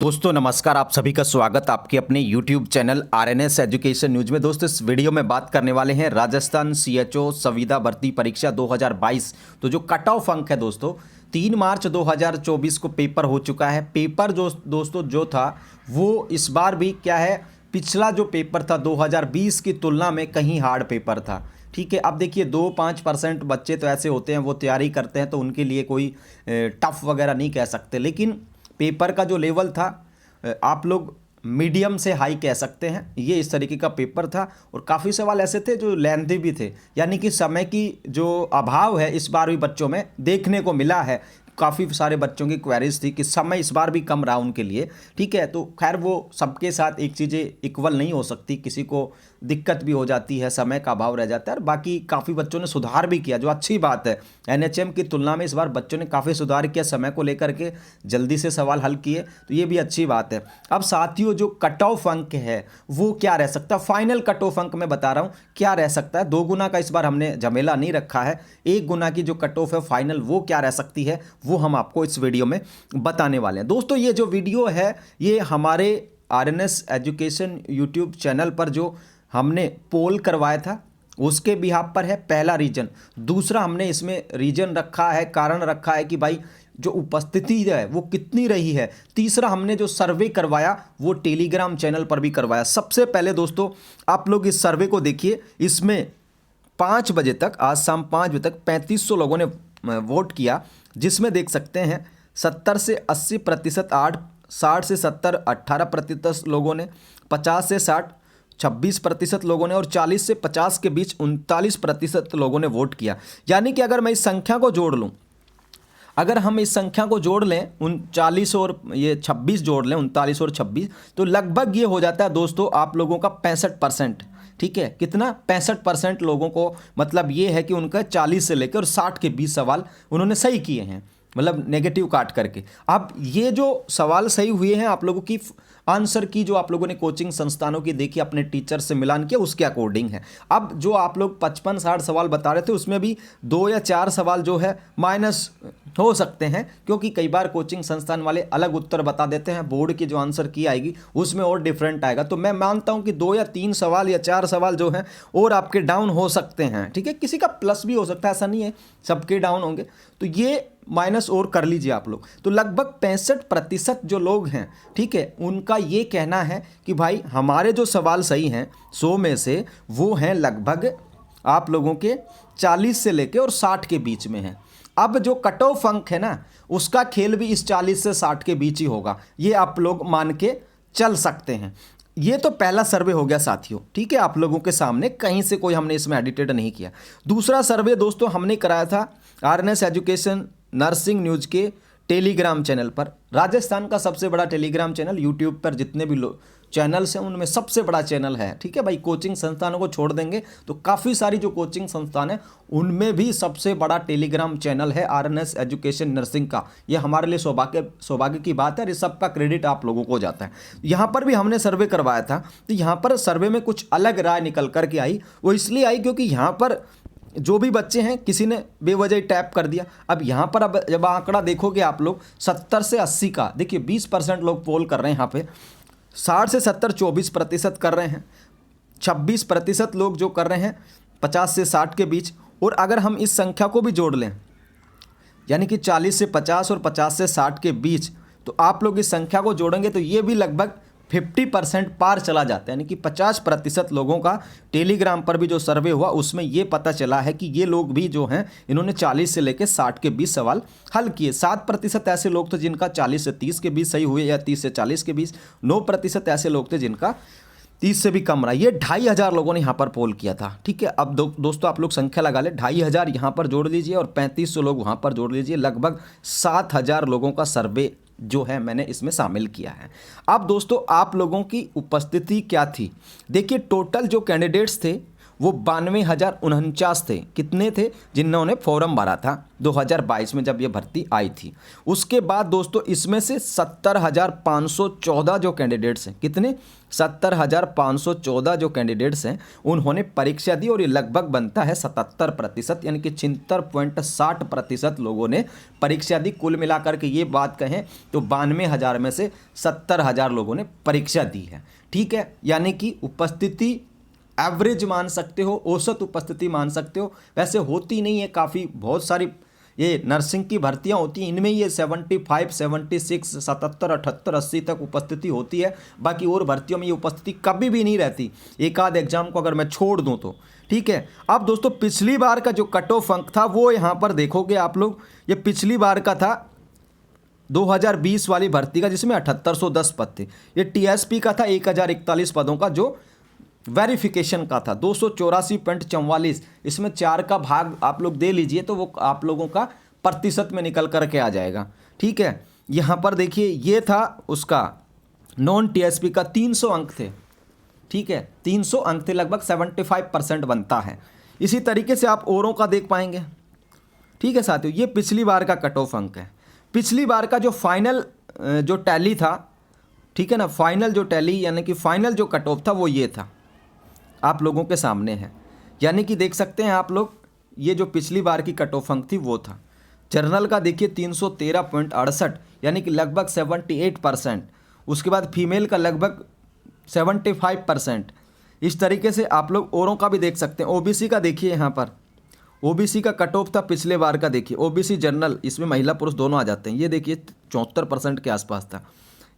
दोस्तों नमस्कार, आप सभी का स्वागत आपके अपने YouTube channel RNS education news में। दोस्तों इस वीडियो में बात करने वाले हैं राजस्थान CHO संविदा भर्ती परीक्षा 2022। तो जो कट ऑफ अंक है दोस्तों 3 मार्च 2024 को पेपर हो चुका है। पेपर जो दोस्तों जो था वो इस बार भी क्या है, पिछला जो पेपर था 2020 की तुलना में कहीं हार्ड पेपर था। ठीक है, अब देखिए 2-5% बच्चे तो ऐसे होते हैं वो तैयारी करते हैं तो उनके लिए कोई टफ वगैरह नहीं कह सकते, लेकिन पेपर का जो लेवल था आप लोग मीडियम से हाई कह सकते हैं। ये इस तरीके का पेपर था और काफ़ी सवाल ऐसे थे जो लेंथी भी थे, यानी कि समय की जो अभाव है इस बार भी बच्चों में देखने को मिला है। काफ़ी सारे बच्चों की क्वेरीज थी कि समय इस बार भी कम रहा उनके लिए। ठीक है, तो खैर वो सबके साथ एक चीज़ें इक्वल नहीं हो सकती, किसी को दिक्कत भी हो जाती है, समय का अभाव रह जाता है। और बाकी काफ़ी बच्चों ने सुधार भी किया, जो अच्छी बात है। NHM की तुलना में इस बार बच्चों ने काफ़ी सुधार किया, समय को लेकर के जल्दी से सवाल हल किए, तो ये भी अच्छी बात है। अब साथियों जो कट ऑफ अंक है वो क्या रह सकता है, फाइनल कट ऑफ अंक मैं बता रहा हूँ क्या रह सकता है। 2 गुना का इस बार हमने झमेला नहीं रखा है, 1 गुना की जो कट ऑफ है फाइनल वो क्या रह सकती है वो हम आपको इस वीडियो में बताने वाले हैं। दोस्तों ये जो वीडियो है ये हमारे RNS एजुकेशन यूट्यूब चैनल पर जो हमने पोल करवाया था उसके बिहाफ पर है, पहला रीजन। दूसरा हमने इसमें रीजन रखा है, कारण रखा है कि भाई जो उपस्थिति है वो कितनी रही है। तीसरा हमने जो सर्वे करवाया वो टेलीग्राम चैनल पर भी करवाया। सबसे पहले दोस्तों आप लोग इस सर्वे को देखिए, इसमें 5 बजे तक, आज शाम 5 बजे तक 3500 लोगों ने वोट किया, जिसमें देख सकते हैं 70 से 80% 8, 60 से 70 18% लोगों ने, 50 से 60 26% लोगों ने और 40 से 50 के बीच 39% लोगों ने वोट किया। यानी कि अगर मैं इस संख्या को जोड़ लूँ, अगर हम इस संख्या को जोड़ लें 39 और ये 26 जोड़ लें, 39 और 26, तो लगभग ये हो जाता है दोस्तों आप लोगों का 65%। ठीक है, कितना 65% लोगों को मतलब ये है कि उनका 40 से लेकर और 60 के बीच सवाल उन्होंने सही किए हैं, मतलब नेगेटिव काट करके। अब ये जो सवाल सही हुए हैं आप लोगों की आंसर की जो आप लोगों ने कोचिंग संस्थानों की देखी, अपने टीचर से मिलान किया, उसके अकॉर्डिंग है। अब जो आप लोग 55-60 सवाल बता रहे थे उसमें भी 2 या 4 सवाल जो है माइनस हो सकते हैं, क्योंकि कई बार कोचिंग संस्थान वाले अलग उत्तर बता देते हैं, बोर्ड की जो आंसर की आएगी उसमें और डिफरेंट आएगा। तो मैं मानता हूं कि 2 या 3 सवाल या 4 सवाल जो हैं और आपके डाउन हो सकते हैं। ठीक है, किसी का प्लस भी हो सकता है, ऐसा नहीं है सबके डाउन होंगे, तो ये माइनस और कर लीजिए आप लोग। तो लगभग 65% जो लोग हैं, ठीक है, उनका ये कहना है कि भाई हमारे जो सवाल सही हैं 100 में से वो हैं लगभग आप लोगों के 40 से लेके और 60 के बीच में हैं। अब जो कट ऑफ अंक है ना उसका खेल भी इस 40 से 60 के बीच ही होगा, ये आप लोग मान के चल सकते हैं। ये तो पहला सर्वे हो गया साथियों, ठीक है, आप लोगों के सामने, कहीं से कोई हमने इसमें एडिटेड नहीं किया। दूसरा सर्वे दोस्तों हमने कराया था RNS एजुकेशन नर्सिंग न्यूज के टेलीग्राम चैनल पर। राजस्थान का सबसे बड़ा टेलीग्राम चैनल, यूट्यूब पर जितने भी चैनल्स हैं उनमें सबसे बड़ा चैनल है। ठीक है भाई, कोचिंग संस्थानों को छोड़ देंगे तो काफ़ी सारी जो कोचिंग संस्थान है उनमें भी सबसे बड़ा टेलीग्राम चैनल है RNS एजुकेशन नर्सिंग का। ये हमारे लिए सौभाग्य की बात है और इस सब का क्रेडिट आप लोगों को जाता है। यहाँ पर भी हमने सर्वे करवाया था, तो यहाँ पर सर्वे में कुछ अलग राय निकल कर के आई। वो इसलिए आई क्योंकि यहाँ पर जो भी बच्चे हैं किसी ने बेवजह टैप कर दिया। अब यहाँ पर अब जब आंकड़ा देखोगे आप लोग 70 से 80 का, देखिए 20% लोग पोल कर रहे हैं यहाँ पे, 60 से 70 24% कर रहे हैं, 26% लोग जो कर रहे हैं 50 से 60 के बीच। और अगर हम इस संख्या को भी जोड़ लें, यानी कि 40 से 50 और 50 से 60 के बीच, तो आप लोग इस संख्या को जोड़ेंगे तो ये भी लगभग 50% पार चला जाता है। यानी कि 50% लोगों का टेलीग्राम पर भी जो सर्वे हुआ उसमें ये पता चला है कि ये लोग भी जो हैं इन्होंने 40 से लेकर 60 के बीच सवाल हल किए। 7% ऐसे लोग थे जिनका 40 से 30 के बीच सही हुए या 30 से 40 के बीच। 9% ऐसे लोग थे जिनका 30 से भी कम रहा। ये 2500 लोगों ने यहाँ पर पोल किया था। ठीक है, अब दोस्तों आप लोग संख्या लगा ले, 2500 यहाँ पर जोड़ लीजिए और 3500 लोग वहाँ पर जोड़ लीजिए, लगभग 7000 लोगों का सर्वे जो है मैंने इसमें शामिल किया है। अब दोस्तों आप लोगों की उपस्थिति क्या थी, देखिए टोटल जो कैंडिडेट्स थे वो 92,049 थे। कितने थे जिन्होंने फॉर्म भरा था 2022 में जब ये भर्ती आई थी। उसके बाद दोस्तों इसमें से 70,514 जो कैंडिडेट्स हैं, कितने 70,514 जो कैंडिडेट्स हैं उन्होंने परीक्षा दी और ये लगभग बनता है 77%, यानी कि 76.60% लोगों ने परीक्षा दी। कुल मिलाकर के ये बात कहें तो 92,000 में से 70,000 लोगों ने परीक्षा दी है। ठीक है, यानी कि उपस्थिति एवरेज मान सकते हो, औसत उपस्थिति मान सकते हो। वैसे होती नहीं है, काफ़ी बहुत सारी ये नर्सिंग की भर्तियां होती हैं, इनमें ये 75, 76, 77, 78, 80 तक उपस्थिति होती है। बाकी और भर्तियों में ये उपस्थिति कभी भी नहीं रहती, एक आध एग्जाम को अगर मैं छोड़ दूं तो। ठीक है, अब दोस्तों पिछली बार का जो कट ऑफ अंक था वो यहाँ पर देखोगे आप लोग, ये पिछली बार का था 2020 वाली भर्ती का, जिसमें 7810 पद थे। ये टीएसपी का था 1041 पदों का जो वेरिफिकेशन का था 284.44। इसमें 4 का भाग आप लोग दे लीजिए तो वो आप लोगों का प्रतिशत में निकल कर के आ जाएगा। ठीक है, यहाँ पर देखिए ये था उसका नॉन टीएसपी का 300 अंक थे। ठीक है, 300 अंक थे, लगभग 75% बनता है। इसी तरीके से आप औरों का देख पाएंगे। ठीक है साथियों, ये पिछली बार का कट ऑफ अंक है। पिछली बार का जो फाइनल जो टैली था, ठीक है ना, फाइनल जो टैली यानी कि फाइनल जो कट ऑफ था वो ये था, आप लोगों के सामने है। यानी कि देख सकते हैं आप लोग, ये जो पिछली बार की कट ऑफ अंक थी वो था। जनरल का देखिए 313.68, यानी कि लगभग 78%। उसके बाद फीमेल का लगभग 75%। इस तरीके से आप लोग औरों का भी देख सकते हैं। ओबीसी का देखिए, यहाँ पर ओबीसी का कट ऑफ था पिछले बार का, देखिए ओबीसी जनरल, इसमें महिला पुरुष दोनों आ जाते हैं। ये देखिए 74% के आसपास था,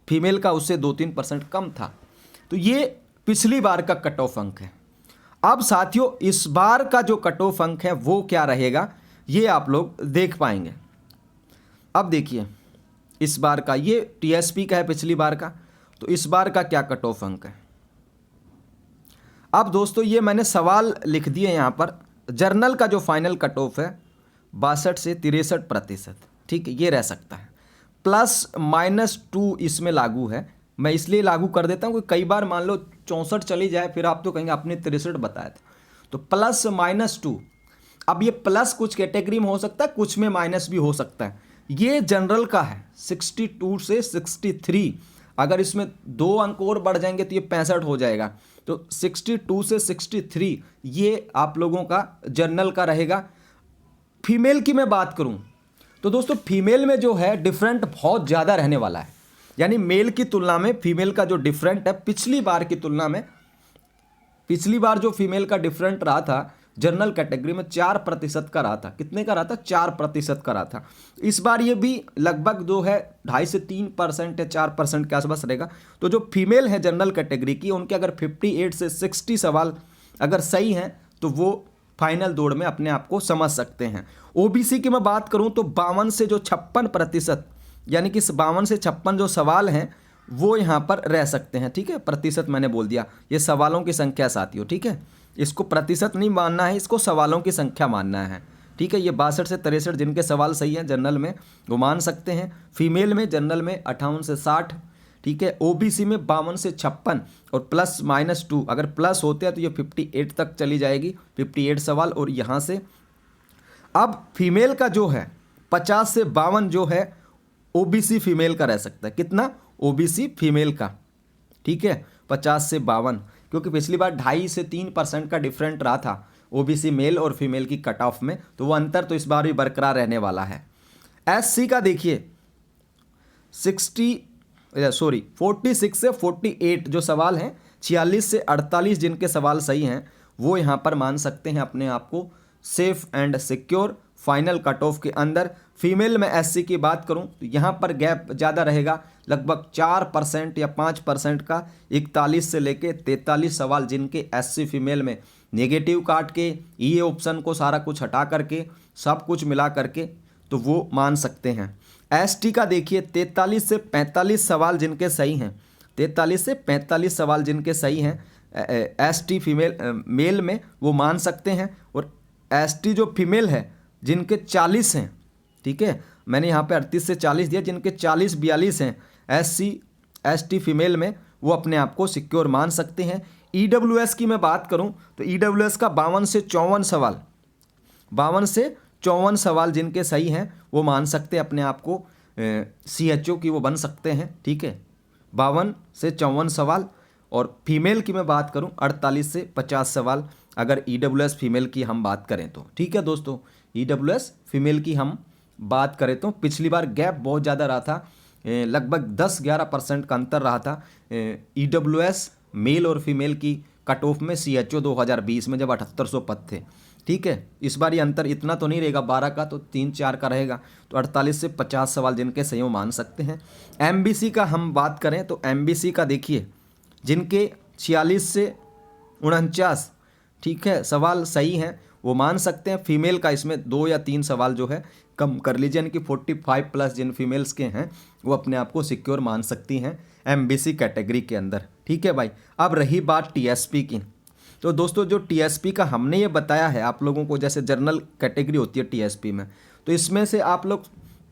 फीमेल का उससे 2-3% कम था। तो ये पिछली बार का कट ऑफ अंक है। अब साथियों इस बार का जो कट ऑफ अंक है वो क्या रहेगा ये आप लोग देख पाएंगे। अब देखिए इस बार का, ये टीएसपी का है पिछली बार का, तो इस बार का क्या कट ऑफ अंक है। अब दोस्तों ये मैंने सवाल लिख दिए यहाँ पर। जर्नल का जो फाइनल कट ऑफ है 62 से 63%। ठीक है, ये रह सकता है। +-2 इसमें लागू है। मैं इसलिए लागू कर देता हूँ कि कई बार मान लो 64 चली जाए, फिर आप तो कहेंगे आपने 63 बताया था, तो +-2। अब ये प्लस कुछ कैटेगरी में हो सकता है, कुछ में माइनस भी हो सकता है। ये जनरल का है 62 से 63। अगर इसमें 2 अंक और बढ़ जाएंगे तो ये 65 हो जाएगा। तो 62 से 63 ये आप लोगों का जनरल का रहेगा। फीमेल की मैं बात करूं तो दोस्तों फीमेल में जो है डिफरेंट बहुत ज़्यादा रहने वाला है। यानी मेल की तुलना में फीमेल का जो डिफरेंट है पिछली बार की तुलना में, पिछली बार जो फीमेल का डिफरेंट रहा था जनरल कैटेगरी में 4% का रहा था। कितने का रहा था? 4% का रहा था। इस बार ये भी लगभग जो है 2.5 से 3% या 4% के आसपास रहेगा। तो जो फीमेल है जनरल कैटेगरी की, उनके अगर 58 से 60 सवाल अगर सही हैं तो वो फाइनल दौड़ में अपने आप को समझ सकते हैं। ओबीसी की मैं बात करूं तो 52 से जो 56%, यानी कि 52 से 56 जो सवाल हैं वो यहाँ पर रह सकते हैं। ठीक है, प्रतिशत मैंने बोल दिया, ये सवालों की संख्या साथियों। ठीक है, इसको प्रतिशत नहीं मानना है, इसको सवालों की संख्या मानना है। ठीक है, ये 62 से 63 जिनके सवाल सही हैं जनरल में वो मान सकते हैं। फीमेल में जनरल में 58 से 60। ठीक है, ओबीसी में 52 से 56 और +-2 अगर प्लस होते हैं तो ये 58 तक चली जाएगी, 58 सवाल। और यहाँ से अब फीमेल का जो है 50 से 52 जो है ओबीसी फीमेल का रह सकता है। कितना? ओबीसी फीमेल का। ठीक है, 50 से 52, क्योंकि पिछली बार 2.5 से 3% का डिफरेंट रहा था ओबीसी मेल और फीमेल की कट ऑफ में, तो वो अंतर तो इस बार भी बरकरार रहने वाला है। एससी का देखिए 46 से 48 जो सवाल हैं, 46 से 48 जिनके सवाल सही हैं वो यहाँ पर मान सकते हैं अपने आप को safe and secure final cut off के अंदर। फीमेल में एससी की बात करूं तो यहाँ पर गैप ज़्यादा रहेगा, लगभग 4% या 5% का। 41 से लेके 43 सवाल जिनके एससी फीमेल में नेगेटिव काट के ये ऑप्शन को सारा कुछ हटा करके सब कुछ मिला करके तो वो मान सकते हैं। एसटी का देखिए 43 से 45 सवाल जिनके सही हैं, 43 से 45 सवाल जिनके सही हैं एसटी फीमेल मेल में वो मान सकते हैं। और एसटी जो फीमेल है जिनके 40 हैं, ठीक है, मैंने यहाँ पे 38 से 40 दिया, जिनके 40-42 हैं एससी एसटी फीमेल में वो अपने आप को सिक्योर मान सकते हैं। ईडब्ल्यूएस की मैं बात करूं तो ईडब्ल्यूएस का 52 से 54 सवाल जिनके सही हैं वो मान सकते हैं अपने आप को सीएचओ की वो बन सकते हैं, ठीक है। 52 से 54 सवाल। और फीमेल की मैं बात करूं 48 से 50 सवाल अगर ईडब्ल्यूएस फीमेल की हम बात करें तो, ठीक है दोस्तों। ईडब्ल्यूएस फीमेल की हम बात करें तो पिछली बार गैप बहुत ज़्यादा रहा था, लगभग 10-11% का अंतर रहा था ईडब्ल्यूएस मेल और फीमेल की कट ऑफ में सीएचओ 2020 में, जब 7800 पद थे, ठीक है। इस बार ये अंतर इतना तो नहीं रहेगा, 12 का तो 3-4 का रहेगा। तो 48 से 50 सवाल जिनके सही मान सकते हैं। एमबीसी का हम बात करें तो एमबीसी का देखिए जिनके 46 से 49, ठीक है, सवाल सही हैं वो मान सकते हैं। फीमेल का इसमें 2 या 3 सवाल जो है कम कर लीजिए, यानी कि 45 प्लस जिन फीमेल्स के हैं वो अपने आप को सिक्योर मान सकती हैं एमबीसी कैटेगरी के अंदर, ठीक है भाई। अब रही बात टीएसपी की, तो दोस्तों जो टीएसपी का हमने ये बताया है आप लोगों को, जैसे जनरल कैटेगरी होती है टीएसपी में, तो इसमें से आप लोग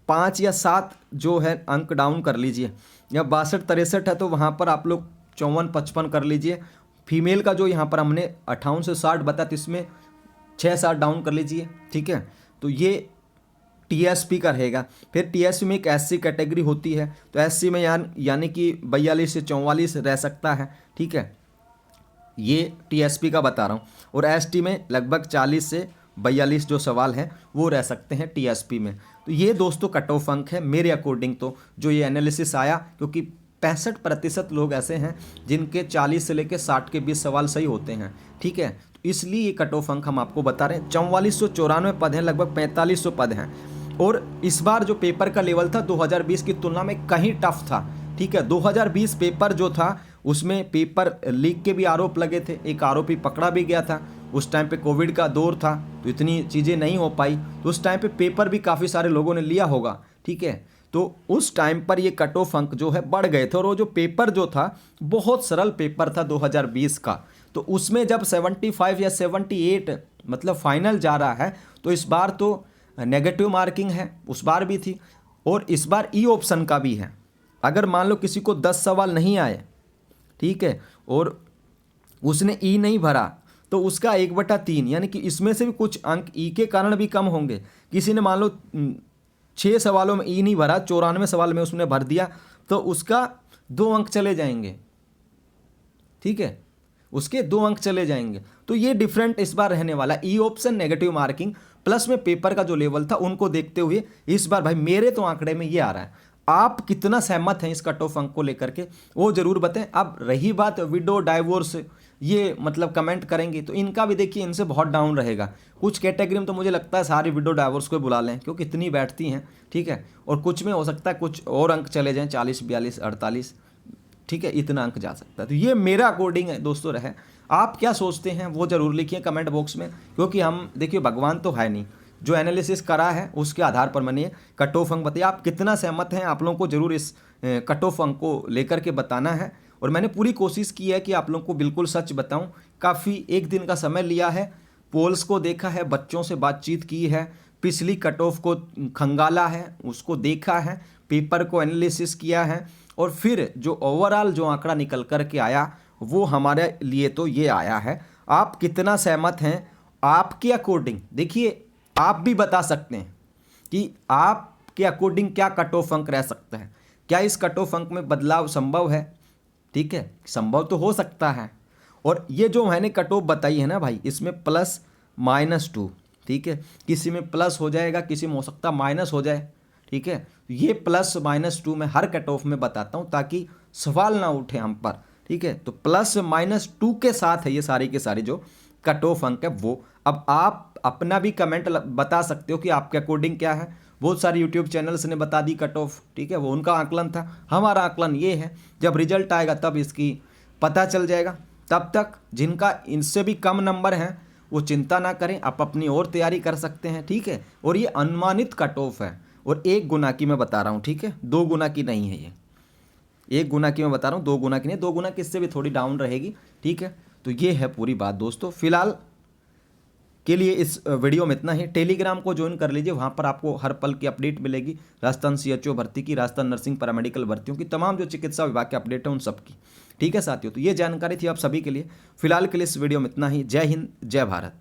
5 या 7 जो है अंक डाउन कर लीजिए, या 62-63 है तो वहाँ पर आप लोग 54-55 कर लीजिए। फीमेल का जो यहाँ पर हमने 58 से 60 बताया तो इसमें 6-7 डाउन कर लीजिए, ठीक है। तो ये टीएसपी का रहेगा। फिर टीएसपी में एक एससी कैटेगरी होती है, तो एससी में यानी कि 42 से 44 रह सकता है, ठीक है। ये टीएसपी का बता रहा हूँ। और एसटी में लगभग 40 से 42 जो सवाल हैं वो रह सकते हैं टीएसपी में। तो ये दोस्तों कट ऑफ अंक है मेरे अकॉर्डिंग, तो जो ये एनालिसिस आया, क्योंकि 65% लोग ऐसे हैं जिनके 40 से लेकर 60 के बीच सवाल सही होते हैं, ठीक है। तो इसलिए ये कट ऑफ अंक हम आपको बता रहे हैं। 4494 पद हैं, लगभग 4500 पद हैं। और इस बार जो पेपर का लेवल था 2020 की तुलना में कहीं टफ था, ठीक है। 2020 पेपर जो था उसमें पेपर लीक के भी आरोप लगे थे, एक आरोपी पकड़ा भी गया था। उस टाइम पे कोविड का दौर था तो इतनी चीज़ें नहीं हो पाई, तो उस टाइम पे पेपर भी काफ़ी सारे लोगों ने लिया होगा, ठीक है। तो उस टाइम पर ये कट ऑफ अंक जो है बढ़ गए थे। और वो जो पेपर जो था बहुत सरल पेपर था 2020 का, तो उसमें जब 75 या 78 मतलब फाइनल जा रहा है, तो इस बार तो नेगेटिव मार्किंग है, उस बार भी थी और इस बार ई ऑप्शन का भी है। अगर मान लो किसी को 10 सवाल नहीं आए, ठीक है, और उसने ई नहीं भरा, तो उसका 1/3 यानी कि इसमें से भी कुछ अंक ई के कारण भी कम होंगे। किसी ने मान लो 6 सवालों में ई नहीं भरा, 94 सवाल में उसने भर दिया, तो उसका 2 अंक चले जाएंगे, ठीक है, उसके 2 अंक चले जाएंगे। तो ये डिफरेंट इस बार रहने वाला। E option negative marking plus में पेपर का जो लेवल था उनको देखते हुए इस बार भाई मेरे तो आंकड़े में ये आ रहा है। आप कितना सहमत हैं इस कट ऑफ अंक को लेकर के वो जरूर बताएं। अब रही बात विडो डाइवोर्स, ये मतलब कमेंट करेंगे तो इनका भी देखिए इनसे बहुत डाउन रहेगा। कुछ कैटेगरी में तो मुझे लगता है सारी विडो डाइवोर्स को बुला लें क्योंकि इतनी बैठती हैं, ठीक है। और कुछ में हो सकता है कुछ और अंक चले जाएं, 40, 42, 48, ठीक है, इतना अंक जा सकता है। तो ये मेरा अकॉर्डिंग है दोस्तों रहे। आप क्या सोचते हैं वो जरूर लिखिए कमेंट बॉक्स में, क्योंकि हम देखिए भगवान तो है नहीं, जो एनालिसिस करा है उसके आधार पर मैंने कट ऑफ अंक बताइए। आप कितना सहमत हैं आप लोगों को जरूर इस कट ऑफ अंक को लेकर के बताना है। और मैंने पूरी कोशिश की है कि आप लोगों को बिल्कुल सच बताऊं। काफ़ी एक दिन का समय लिया है, पोल्स को देखा है, बच्चों से बातचीत की है, पिछली कट ऑफ को खंगाला है, उसको देखा है, पेपर को एनालिसिस किया है, और फिर जो ओवरऑल जो आंकड़ा निकल कर के आया वो हमारे लिए तो ये आया है। आप कितना सहमत हैं आपके अकॉर्डिंग, देखिए आप भी बता सकते हैं कि आपके अकॉर्डिंग क्या कट ऑफ अंक रह सकता है, क्या इस कट ऑफ अंक में बदलाव संभव है, ठीक है, संभव तो हो सकता है। और ये जो मैंने कट ऑफ बताई है ना भाई, इसमें +-2, ठीक है, किसी में प्लस हो जाएगा, किसी में हो सकता माइनस हो जाए, ठीक है। ये +-2 में हर कट ऑफ में बताता हूँ ताकि सवाल ना उठे हम पर, ठीक है। तो +-2 के साथ है ये सारी के सारी जो कट ऑफ अंक है वो। अब आप अपना भी कमेंट बता सकते हो कि आपके अकॉर्डिंग क्या है। बहुत सारे यूट्यूब चैनल्स ने बता दी कट ऑफ, ठीक है, वो उनका आकलन था, हमारा आकलन ये है। जब रिजल्ट आएगा तब इसकी पता चल जाएगा। तब तक जिनका इनसे भी कम नंबर हैं वो चिंता ना करें, आप अपनी और तैयारी कर सकते हैं, ठीक है। और ये अनुमानित कट ऑफ है और 1 गुना की मैं बता रहा हूँ, ठीक है, 2 गुना की नहीं है ये 1 गुना की मैं बता रहा हूँ, 2 गुना की नहीं। 2 गुना की इससे भी थोड़ी डाउन रहेगी, ठीक है। तो ये है पूरी बात दोस्तों। फिलहाल के लिए इस वीडियो में इतना ही। टेलीग्राम को ज्वाइन कर लीजिए, वहाँ पर आपको हर पल की अपडेट मिलेगी। राजस्थान सीएचओ भर्ती की, राजस्थान नर्सिंग पैरामेडिकल भर्तियों की, तमाम जो चिकित्सा विभाग के अपडेट है उन सब की, ठीक है साथियों, तो ये जानकारी थी आप सभी के लिए। फिलहाल के लिए इस वीडियो में इतना ही। जय हिंद, जय भारत।